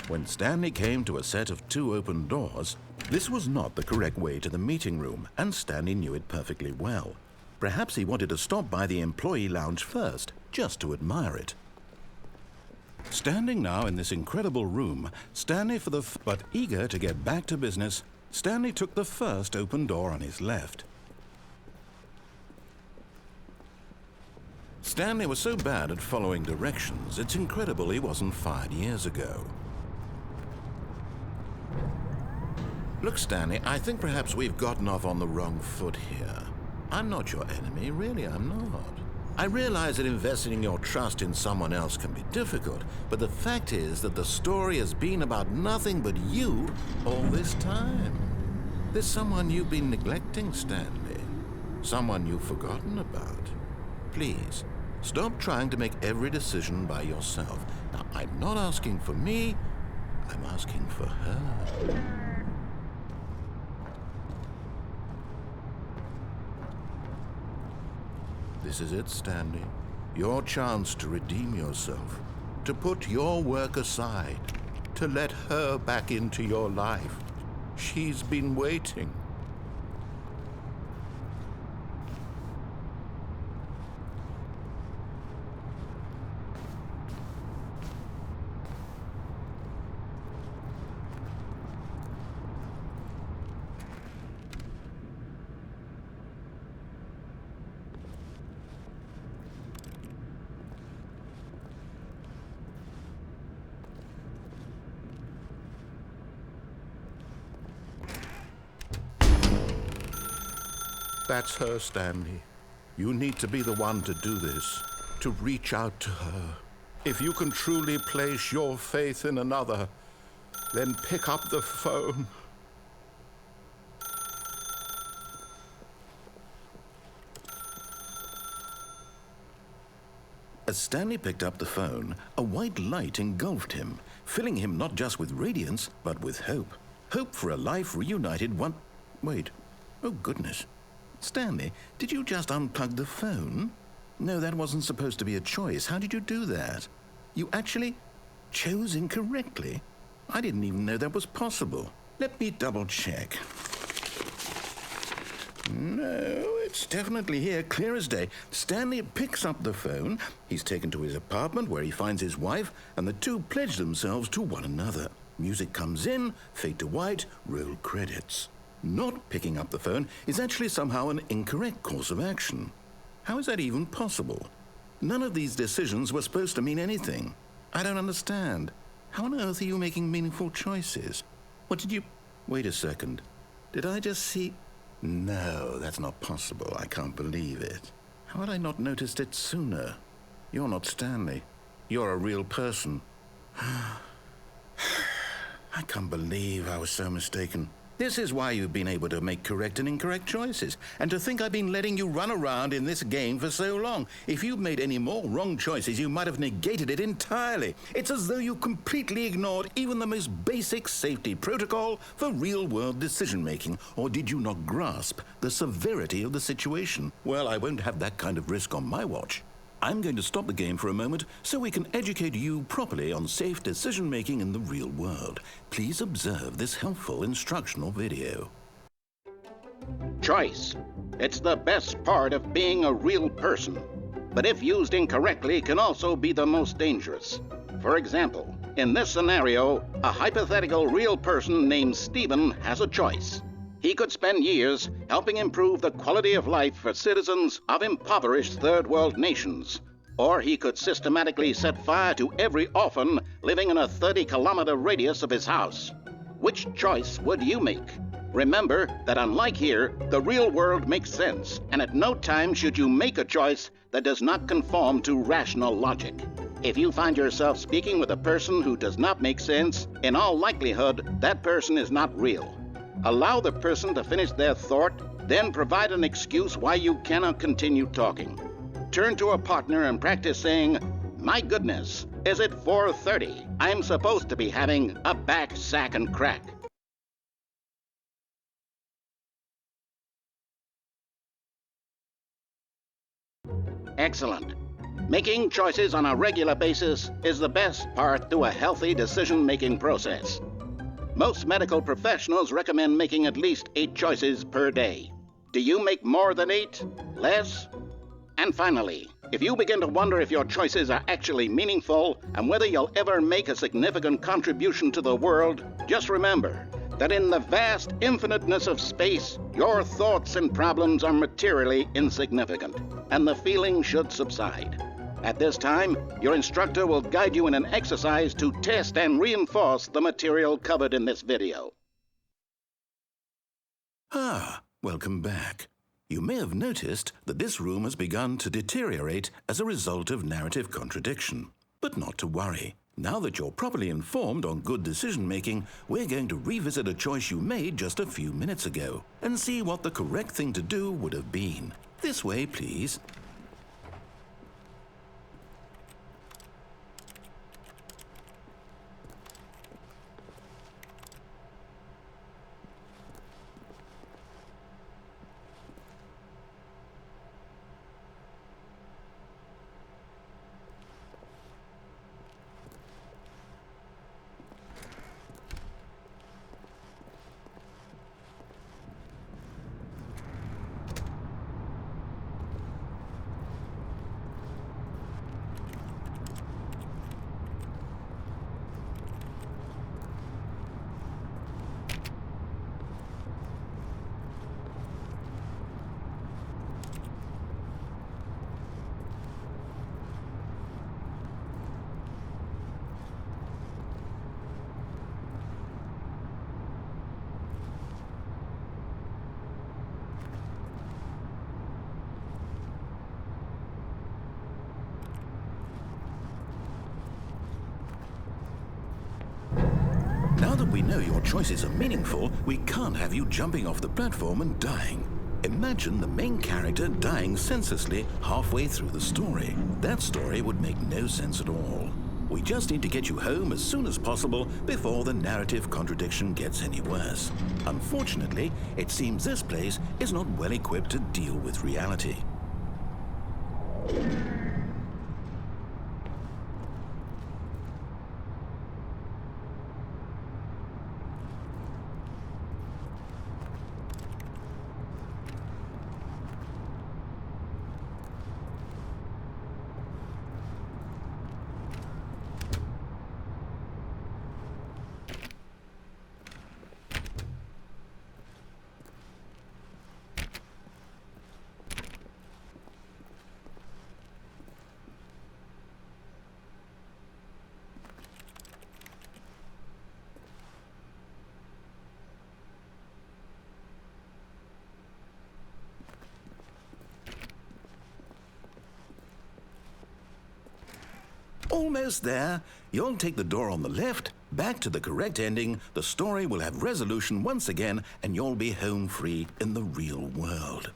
When Stanley came to a set of 2 open doors, this was not the correct way to the meeting room, and Stanley knew it perfectly well. Perhaps he wanted to stop by the employee lounge first, just to admire it. Standing now in this incredible room, but eager to get back to business, Stanley took the first open door on his left. Stanley was so bad at following directions, it's incredible he wasn't fired years ago. Look, Stanley, I think perhaps we've gotten off on the wrong foot here. I'm not your enemy, really, I'm not. I realize that investing your trust in someone else can be difficult, but the fact is that the story has been about nothing but you all this time. There's someone you've been neglecting, Stanley. Someone you've forgotten about. Please, stop trying to make every decision by yourself. Now, I'm not asking for me, I'm asking for her. This is it, Stanley. Your chance to redeem yourself, to put your work aside, to let her back into your life. She's been waiting. That's her, Stanley. You need to be the one to do this, to reach out to her. If you can truly place your faith in another, then pick up the phone. As Stanley picked up the phone, a white light engulfed him, filling him not just with radiance, but with hope. Hope for a life reunited one... Wait. Oh, goodness. Stanley, did you just unplug the phone? No, that wasn't supposed to be a choice. How did you do that? You actually chose incorrectly. I didn't even know that was possible. Let me double check. No, it's definitely here, clear as day. Stanley picks up the phone. He's taken to his apartment where he finds his wife, and the two pledge themselves to one another. Music comes in, fade to white, roll credits. Not picking up the phone is actually somehow an incorrect course of action. How is that even possible? None of these decisions were supposed to mean anything. I don't understand. How on earth are you making meaningful choices? What did you... Wait a second. Did I just see... No, that's not possible. I can't believe it. How had I not noticed it sooner? You're not Stanley. You're a real person. I can't believe I was so mistaken. This is why you've been able to make correct and incorrect choices. And to think I've been letting you run around in this game for so long. If you'd made any more wrong choices, you might have negated it entirely. It's as though you completely ignored even the most basic safety protocol for real-world decision-making. Or did you not grasp the severity of the situation? Well, I won't have that kind of risk on my watch. I'm going to stop the game for a moment so we can educate you properly on safe decision-making in the real world. Please observe this helpful instructional video. Choice. It's the best part of being a real person, but if used incorrectly can also be the most dangerous. For example, in this scenario, a hypothetical real person named Stephen has a choice. He could spend years helping improve the quality of life for citizens of impoverished third world nations. Or he could systematically set fire to every orphan living in a 30-kilometer radius of his house. Which choice would you make? Remember that unlike here, the real world makes sense, and at no time should you make a choice that does not conform to rational logic. If you find yourself speaking with a person who does not make sense, in all likelihood, that person is not real. Allow the person to finish their thought, then provide an excuse why you cannot continue talking. Turn to a partner and practice saying, "My goodness, is it 4:30? I'm supposed to be having a back, sack, and crack." Excellent. Making choices on a regular basis is the best part to a healthy decision-making process. Most medical professionals recommend making at least 8 choices per day. Do you make more than 8? Less? And finally, if you begin to wonder if your choices are actually meaningful and whether you'll ever make a significant contribution to the world, just remember that in the vast infiniteness of space, your thoughts and problems are materially insignificant, and the feeling should subside. At this time, your instructor will guide you in an exercise to test and reinforce the material covered in this video. Welcome back. You may have noticed that this room has begun to deteriorate as a result of narrative contradiction. But not to worry. Now that you're properly informed on good decision-making, we're going to revisit a choice you made just a few minutes ago and see what the correct thing to do would have been. This way, please. Now that we know your choices are meaningful, we can't have you jumping off the platform and dying. Imagine the main character dying senselessly halfway through the story. That story would make no sense at all. We just need to get you home as soon as possible before the narrative contradiction gets any worse. Unfortunately, it seems this place is not well equipped to deal with reality. Almost there. You'll take the door on the left, back to the correct ending, the story will have resolution once again, and you'll be home free in the real world.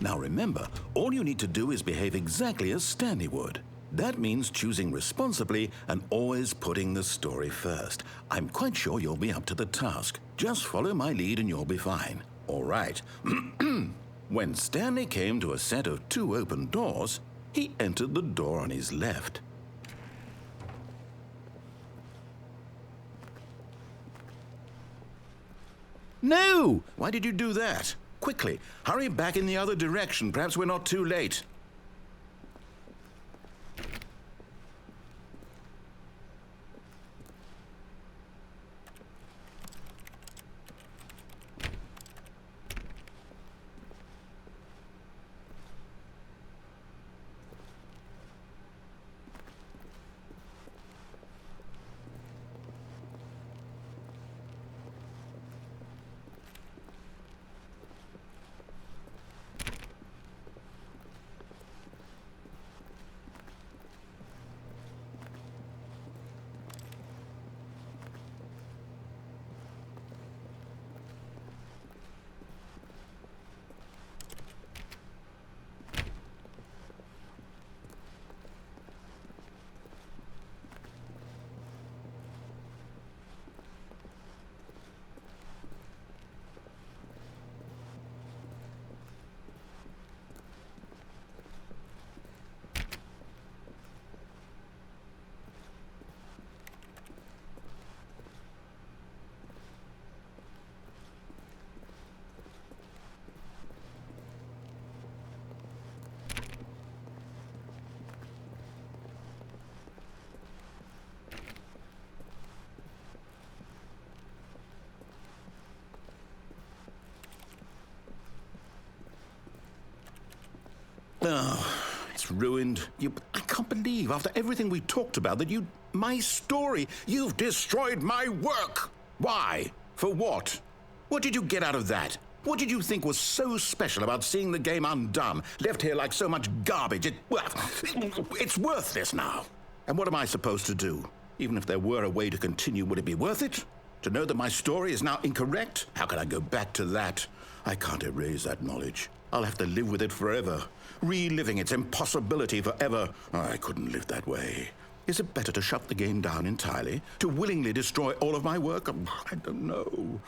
Now remember, all you need to do is behave exactly as Stanley would. That means choosing responsibly and always putting the story first. I'm quite sure you'll be up to the task. Just follow my lead and you'll be fine. All right. When Stanley came to a set of 2 open doors, he entered the door on his left. No! Why did you do that? Quickly, hurry back in the other direction. Perhaps we're not too late. Oh, it's ruined. I can't believe, after everything we talked about, that my story, you've destroyed my work. Why? For what? What did you get out of that? What did you think was so special about seeing the game undone, left here like so much garbage? It's worthless now. And what am I supposed to do? Even if there were a way to continue, would it be worth it? To know that my story is now incorrect? How can I go back to that? I can't erase that knowledge. I'll have to live with it forever, reliving its impossibility forever. I couldn't live that way. Is it better to shut the game down entirely? To willingly destroy all of my work? I don't know.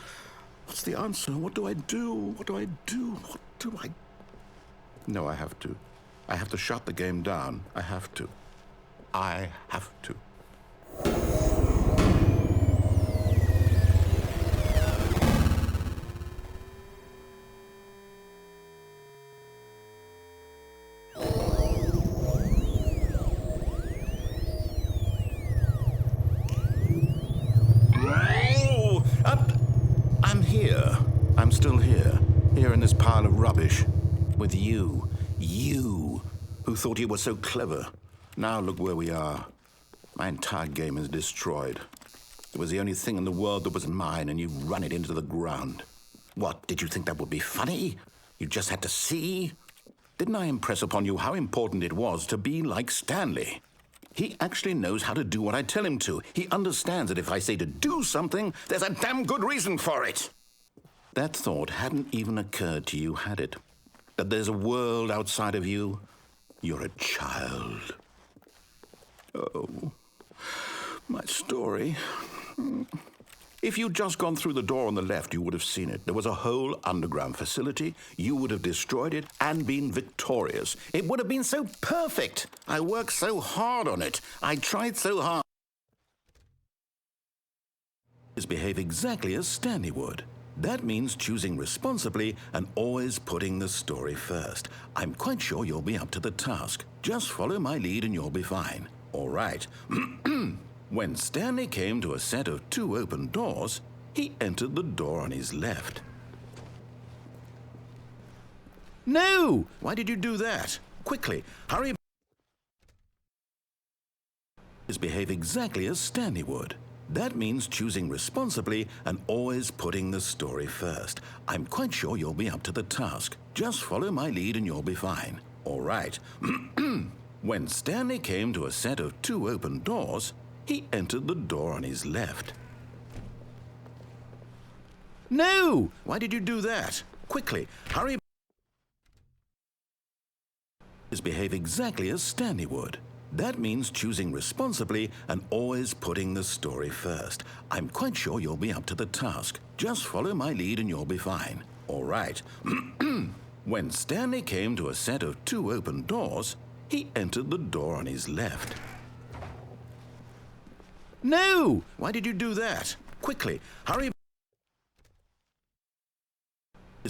What's the answer? What do I do? What do I do? What do I... No, I have to. I have to shut the game down. I have to. I have to. I'm still here in this pile of rubbish, with you, who thought you were so clever. Now look where we are. My entire game is destroyed. It was the only thing in the world that was mine, and you run it into the ground. What, did you think that would be funny? You just had to see? Didn't I impress upon you how important it was to be like Stanley? He actually knows how to do what I tell him to. He understands that if I say to do something, there's a damn good reason for it. That thought hadn't even occurred to you, had it? That there's a world outside of you? You're a child. Oh, my story. If you'd just gone through the door on the left, you would have seen it. There was a whole underground facility. You would have destroyed it and been victorious. It would have been so perfect. I worked so hard on it. I tried so hard. Behave exactly as Stanley would. That means choosing responsibly and always putting the story first. I'm quite sure you'll be up to the task. Just follow my lead and you'll be fine. All right. When Stanley came to a set of 2 open doors, he entered the door on his left. No! Why did you do that? Quickly, hurry. Behave exactly as Stanley would. That means choosing responsibly and always putting the story first. I'm quite sure you'll be up to the task. Just follow my lead and you'll be fine. All right. When Stanley came to a set of 2 open doors, he entered the door on his left. No! Why did you do that? Quickly, hurry. Behave exactly as Stanley would. That means choosing responsibly and always putting the story first. I'm quite sure you'll be up to the task. Just follow my lead and you'll be fine. All right. When Stanley came to a set of 2 open doors, he entered the door on his left. No! Why did you do that? Quickly, hurry.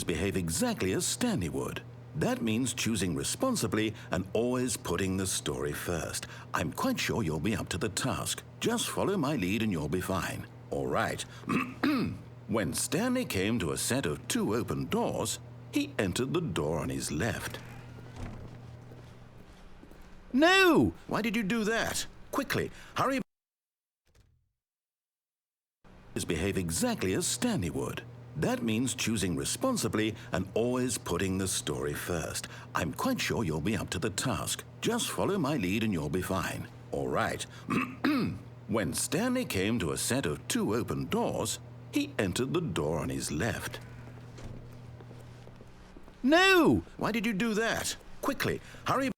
Behave exactly as Stanley would. That means choosing responsibly and always putting the story first. I'm quite sure you'll be up to the task. Just follow my lead and you'll be fine. All right. When Stanley came to a set of 2 open doors, he entered the door on his left. No! Why did you do that? Quickly, hurry. Behave exactly as Stanley would. That means choosing responsibly and always putting the story first. I'm quite sure you'll be up to the task. Just follow my lead and you'll be fine. All right. When Stanley came to a set of 2 open doors, he entered the door on his left. No! Why did you do that? Quickly, hurry.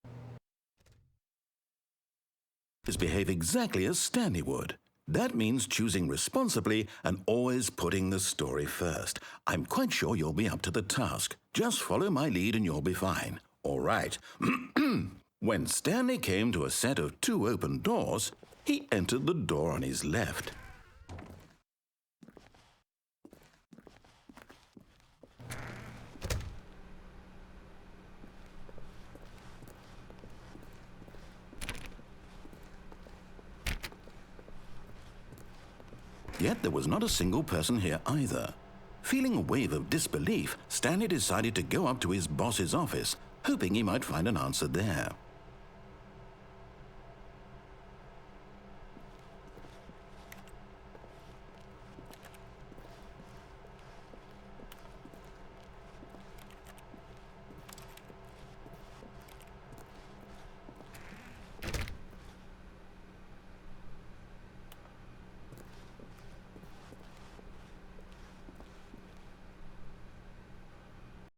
Behave exactly as Stanley would. That means choosing responsibly and always putting the story first. I'm quite sure you'll be up to the task. Just follow my lead and you'll be fine. All right. When Stanley came to a set of 2 open doors, he entered the door on his left. Yet there was not a single person here either. Feeling a wave of disbelief, Stanley decided to go up to his boss's office. hoping he might find an answer there.